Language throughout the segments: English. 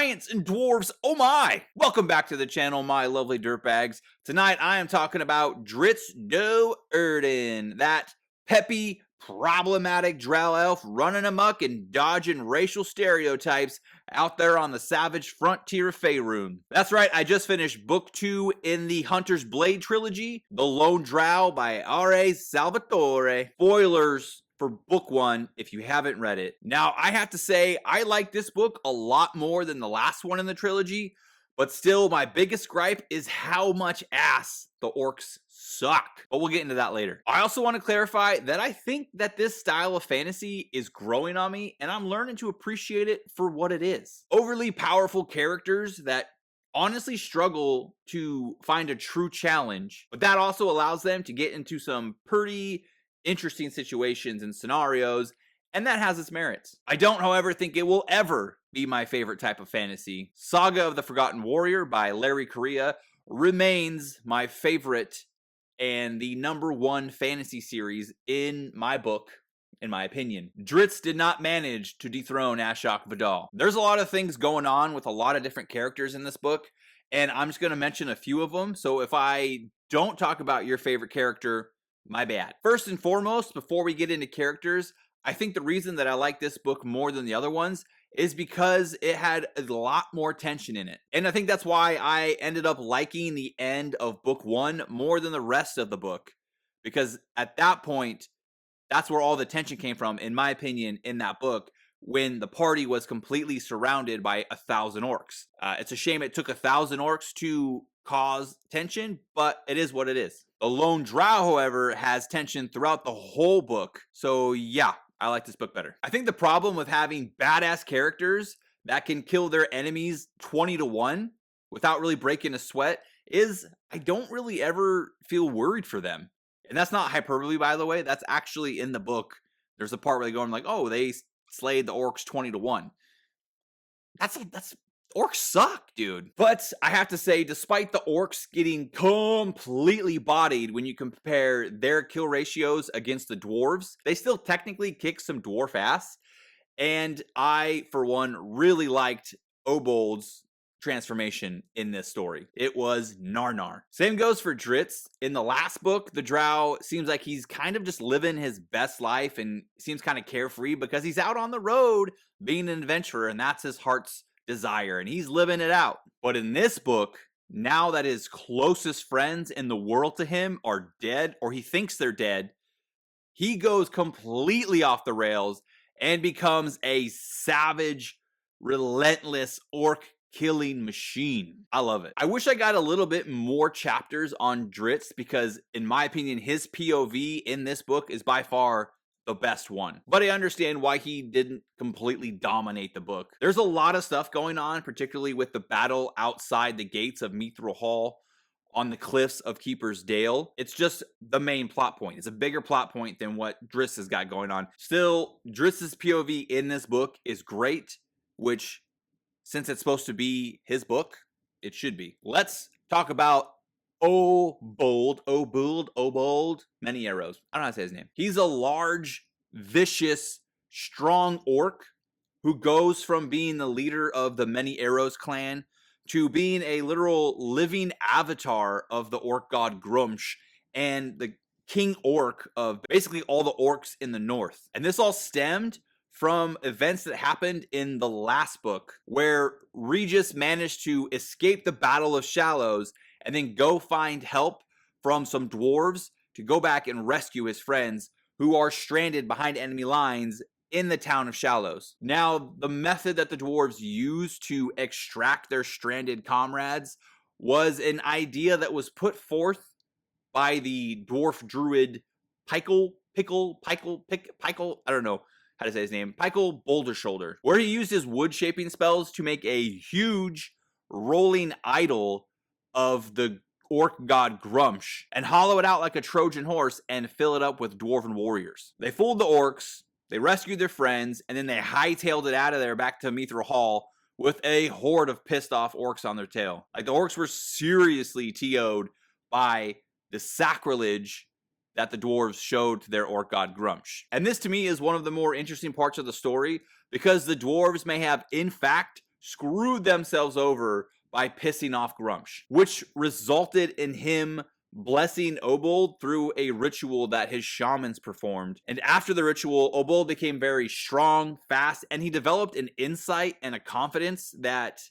giants and dwarves, oh my! Welcome back to the channel, my lovely dirtbags. Tonight I am talking about Dritz Do Erden, that peppy, problematic drow elf running amok and dodging racial stereotypes out there on the savage frontier of Faerun. That's right, I just finished book 2 in the Hunter's Blade trilogy, The Lone Drow by R.A. Salvatore. Spoilers for book 1 if you haven't read it. Now, I have to say, I like this book a lot more than the last one in the trilogy, but still, my biggest gripe is how much ass the orcs suck. But we'll get into that later. I also want to clarify that I think that this style of fantasy is growing on me, and I'm learning to appreciate it for what it is. Overly powerful characters that honestly struggle to find a true challenge, but that also allows them to get into some pretty interesting situations and scenarios, and that has its merits. I don't, however, think it will ever be my favorite type of fantasy. Saga of the Forgotten Warrior by Larry Correia remains my favorite and the #1 fantasy series in my book, in my opinion. Dritz did not manage to dethrone Ashok Vidal. There's a lot of things going on with a lot of different characters in this book, and I'm just going to mention a few of them, so if I don't talk about your favorite character, my bad. First and foremost, before we get into characters, I think the reason that I like this book more than the other ones is because it had a lot more tension in it. And I think that's why I ended up liking the end of book 1 more than the rest of the book. Because at that point, that's where all the tension came from, in my opinion, in that book, when the party was completely surrounded by 1,000 orcs. It's a shame it took 1,000 orcs to cause tension, but it is what it is. The Lone Drow, however, has tension throughout the whole book, so yeah, I like this book better. I think the problem with having badass characters that can kill their enemies 20-1 without really breaking a sweat is I don't really ever feel worried for them. And that's not hyperbole, by the way. That's actually in the book. There's a part where they go, I'm like, oh, they slayed the orcs 20-1. That's orcs suck, dude. But I have to say, despite the orcs getting completely bodied when you compare their kill ratios against the dwarves, they still technically kick some dwarf ass. And I, for one, really liked Obold's transformation in this story. It was Narnar. Same goes for Dritz. In the last book, the drow seems like he's kind of just living his best life and seems kind of carefree because he's out on the road being an adventurer, and that's his heart's desire, and he's living it out. But in this book, now that his closest friends in the world to him are dead, or he thinks they're dead, he goes completely off the rails and becomes a savage, relentless orc killing machine. I love it. I wish I got a little bit more chapters on Dritz because, in my opinion, his POV in this book is by far the best one. But I understand why he didn't completely dominate the book. There's a lot of stuff going on, particularly with the battle outside the gates of Mithril Hall on the cliffs of Keeper's Dale. It's just the main plot point. It's a bigger plot point than what Dritz has got going on. Still, Dritz's POV in this book is great, which, since it's supposed to be his book, it should be. Let's talk about Obold, Many Arrows. I don't know how to say his name. He's a large, vicious, strong orc who goes from being the leader of the Many Arrows clan to being a literal living avatar of the orc god Grumsh and the king orc of basically all the orcs in the north. And this all stemmed from events that happened in the last book, where Regis managed to escape the Battle of Shallows and then go find help from some dwarves to go back and rescue his friends who are stranded behind enemy lines in the town of Shallows. Now, the method that the dwarves used to extract their stranded comrades was an idea that was put forth by the dwarf druid Pikel, I don't know how to say his name, Pikel Boulder Shoulder, where he used his wood shaping spells to make a huge rolling idol of the orc god Grumsh and hollow it out like a Trojan horse and fill it up with dwarven warriors. They fooled the orcs, they rescued their friends, and then they hightailed it out of there back to Mithril Hall with a horde of pissed off orcs on their tail. Like, the orcs were seriously TO'd by the sacrilege that the dwarves showed to their orc god Grumsh. And this, to me, is one of the more interesting parts of the story, because the dwarves may have, in fact, screwed themselves over by pissing off Grumsh, which resulted in him blessing Obold through a ritual that his shamans performed. And after the ritual, Obold became very strong, fast, and he developed an insight and a confidence that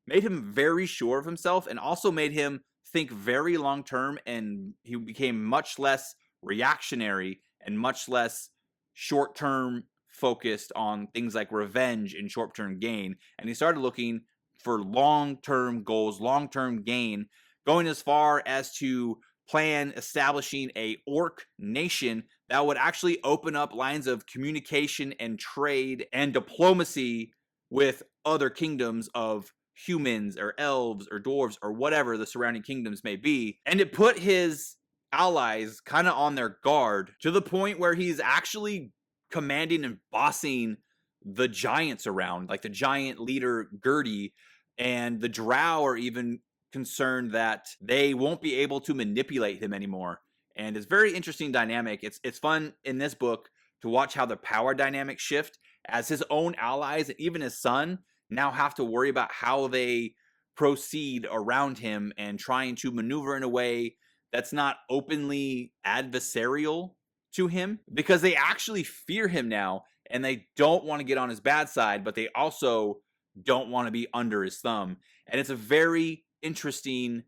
made him very sure of himself and also made him think very long term, and he became much less reactionary and much less short term focused on things like revenge and short term gain. And he started looking for long term goals, long term gain, going as far as to plan establishing a orc nation that would actually open up lines of communication and trade and diplomacy with other kingdoms of humans or elves or dwarves or whatever the surrounding kingdoms may be. And it put his allies kind of on their guard to the point where he's actually commanding and bossing the giants around, like the giant leader Gertie, and the Drow are even concerned that they won't be able to manipulate him anymore. And it's very interesting dynamic. It's fun in this book to watch how the power dynamics shift as his own allies and even his son now have to worry about how they proceed around him and trying to maneuver in a way that's not openly adversarial to him, because they actually fear him now and they don't want to get on his bad side, but they also don't want to be under his thumb. And it's a very interesting,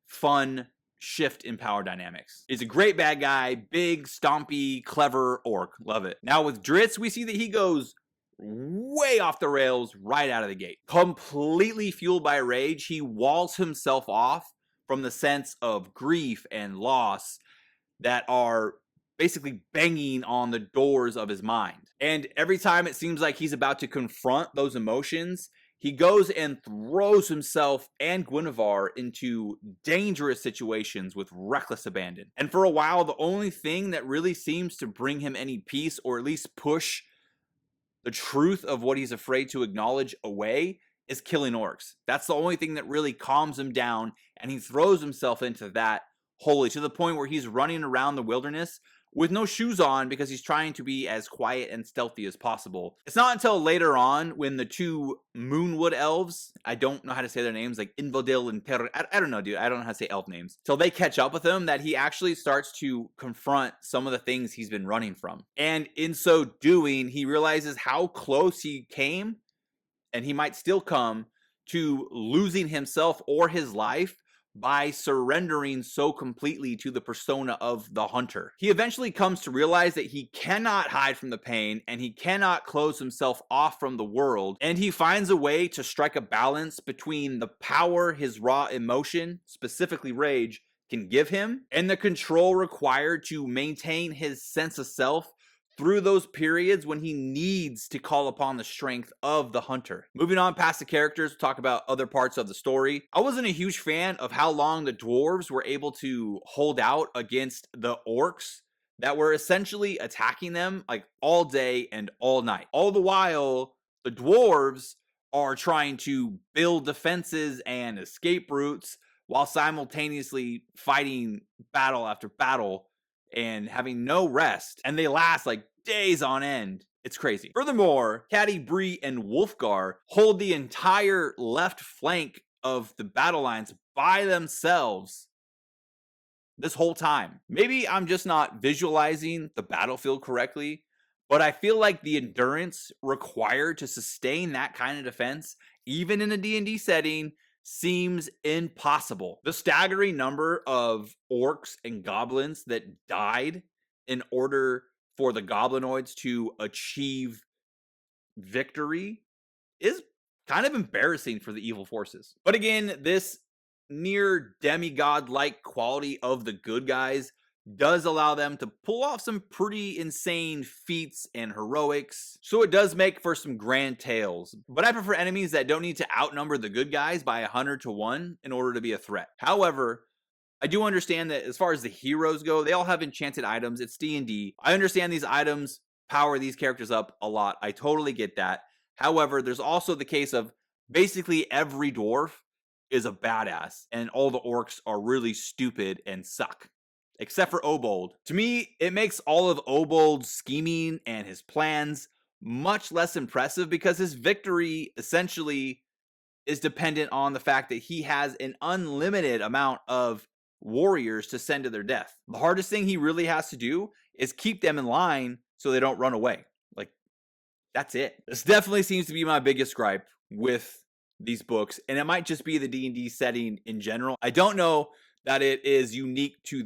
fun shift in power dynamics. He's a great bad guy, big, stompy, clever orc. Love it. Now with Dritz, we see that he goes way off the rails right out of the gate. Completely fueled by rage, he walls himself off from the sense of grief and loss that are basically banging on the doors of his mind. And every time it seems like he's about to confront those emotions, he goes and throws himself and Guinevere into dangerous situations with reckless abandon. And for a while, the only thing that really seems to bring him any peace, or at least push the truth of what he's afraid to acknowledge away, is killing orcs. That's the only thing that really calms him down, and he throws himself into that wholly, to the point where he's running around the wilderness with no shoes on because he's trying to be as quiet and stealthy as possible. It's not until later on when the two Moonwood elves, I don't know how to say their names, like Invodil and I don't know, dude. I don't know how to say elf names. Till they catch up with him, that he actually starts to confront some of the things he's been running from. And in so doing, he realizes how close he came, and he might still come, to losing himself or his life by surrendering so completely to the persona of the hunter. He eventually comes to realize that he cannot hide from the pain and he cannot close himself off from the world, and he finds a way to strike a balance between the power his raw emotion, specifically rage, can give him, and the control required to maintain his sense of self through those periods when he needs to call upon the strength of the hunter. Moving on past the characters, we'll talk about other parts of the story. I wasn't a huge fan of how long the dwarves were able to hold out against the orcs that were essentially attacking them like all day and all night. All the while, the dwarves are trying to build defenses and escape routes while simultaneously fighting battle after battle and having no rest, and they last like days on end. It's crazy. Furthermore, Caddy, Bree, and Wolfgar hold the entire left flank of the battle lines by themselves this whole time. Maybe I'm just not visualizing the battlefield correctly, but I feel like the endurance required to sustain that kind of defense, even in a D&D setting, seems impossible. The staggering number of orcs and goblins that died in order for the goblinoids to achieve victory is kind of embarrassing for the evil forces. But again, this near demigod-like quality of the good guys does allow them to pull off some pretty insane feats and heroics, so it does make for some grand tales. But I prefer enemies that don't need to outnumber the good guys by 100 to 1 in order to be a threat. However, I do understand that as far as the heroes go, they all have enchanted items. It's D&D. I understand these items power these characters up a lot. I totally get that. However, there's also the case of basically every dwarf is a badass, and all the orcs are really stupid and suck, except for Obold. To me, it makes all of Obold's scheming and his plans much less impressive because his victory essentially is dependent on the fact that he has an unlimited amount of warriors to send to their death. The hardest thing he really has to do is keep them in line so they don't run away. Like, that's it. This definitely seems to be my biggest gripe with these books, and it might just be the D&D setting in general. I don't know that it is unique to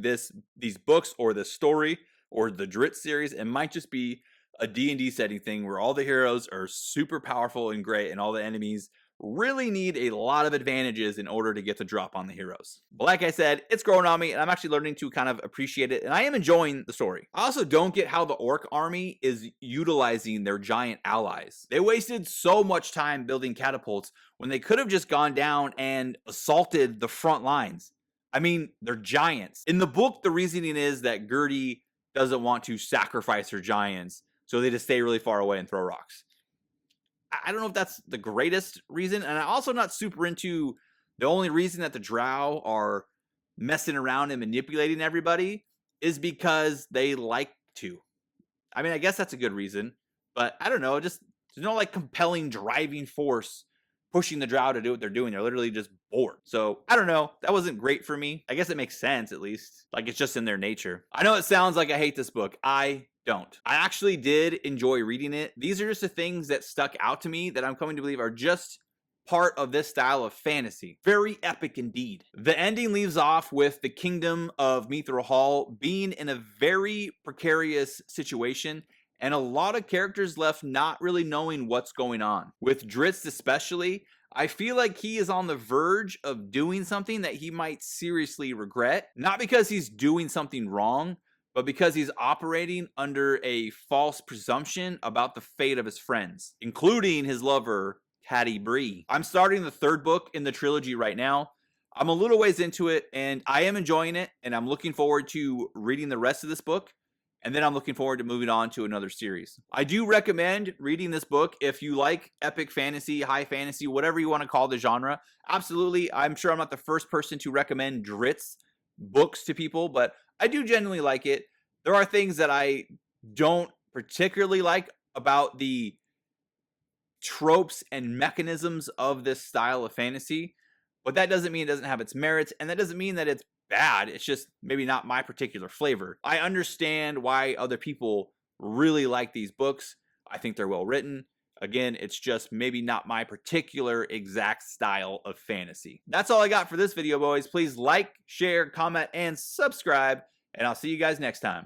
these books or this story or the Drit series. It might just be a D&D setting thing where all the heroes are super powerful and great and all the enemies really need a lot of advantages in order to get the drop on the heroes. But like I said, it's growing on me, and I'm actually learning to kind of appreciate it, and I am enjoying the story. I also don't get how the orc army is utilizing their giant allies. They wasted so much time building catapults when they could have just gone down and assaulted the front lines. I mean, they're giants. In the book, the reasoning is that Gertie doesn't want to sacrifice her giants, so they just stay really far away and throw rocks. I don't know if that's the greatest reason, and I'm also not super into the only reason that the Drow are messing around and manipulating everybody is because they like to. I mean, I guess that's a good reason, but I don't know, just there's no like compelling driving force pushing the Drow to do what they're doing. They're literally just bored. So I don't know. That wasn't great for me. I guess it makes sense at least. Like it's just in their nature. I know it sounds like I hate this book. I don't. I actually did enjoy reading it. These are just the things that stuck out to me that I'm coming to believe are just part of this style of fantasy. Very epic indeed. The ending leaves off with the kingdom of Mithril Hall being in a very precarious situation, and a lot of characters left not really knowing what's going on. With Dritz especially, I feel like he is on the verge of doing something that he might seriously regret. Not because he's doing something wrong, but because he's operating under a false presumption about the fate of his friends, including his lover, Hattie Bree. I'm starting the third book in the trilogy right now. I'm a little ways into it, and I am enjoying it, and I'm looking forward to reading the rest of this book. And then I'm looking forward to moving on to another series. I do recommend reading this book if you like epic fantasy, high fantasy, whatever you want to call the genre. Absolutely. I'm sure I'm not the first person to recommend Dritz books to people, but I do genuinely like it. There are things that I don't particularly like about the tropes and mechanisms of this style of fantasy, but that doesn't mean it doesn't have its merits, and that doesn't mean that it's bad. It's just maybe not my particular flavor. I understand why other people really like these books. I think they're well written. Again, it's just maybe not my particular exact style of fantasy. That's all I got for this video, boys. Please like, share, comment, and subscribe, and I'll see you guys next time.